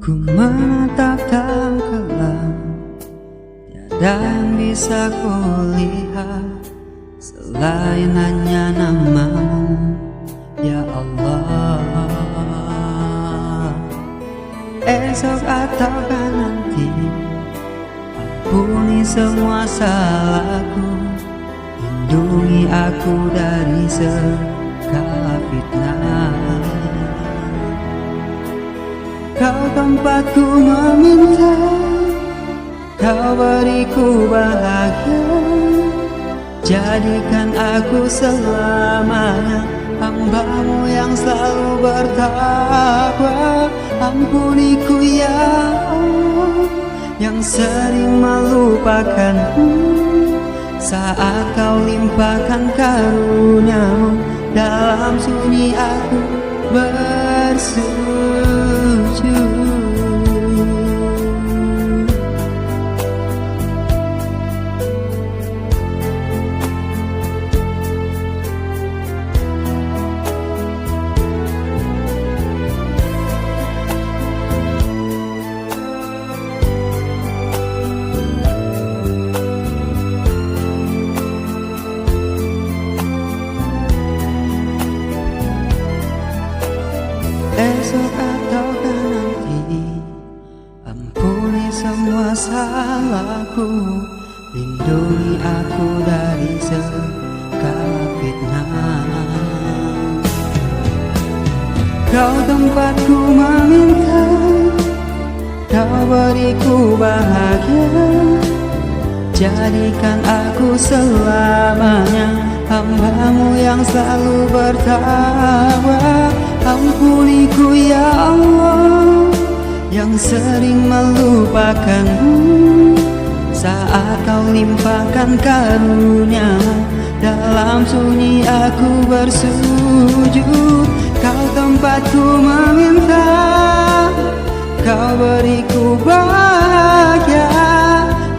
Ku menatap dalam kelam, tiada yang bisa ku lihat selain hanya namamu, ya Allah. Esok ataukah nanti, ampuni semua salahku, lindungi aku dari segala fitnah. Kau tempatku meminta, kau beriku bahagia, jadikan aku selamanya hamba-Mu yang selalu bertakwa. Ampuniku ya Allah, yang sering melupakanmu, saat Kau limpahkan karunia-Mu, dalam sunyi aku bersujud. Esok ataukah nanti, ampuni semua salahku, lindungi aku dari segala fitnah. Kau tempatku meminta, Kau beriku bahagia, jadikan aku selamanya hamba-Mu yang selalu bertakwa. Ampuniku ya Allah, yang sering melupakanmu, saat Kau limpahkan karunia-Mu, dalam sunyi aku bersujud. Kau tempatku meminta, Kau beriku bahagia,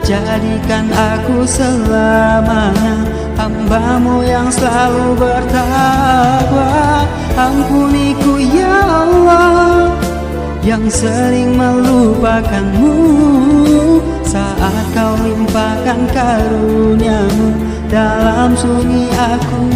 jadikan aku selamanya hamba-Mu yang selalu bertakwa. Ampuniku ya Allah, yang sering melupakanmu, saat Kau limpahkan karunia-Mu, dalam sunyi aku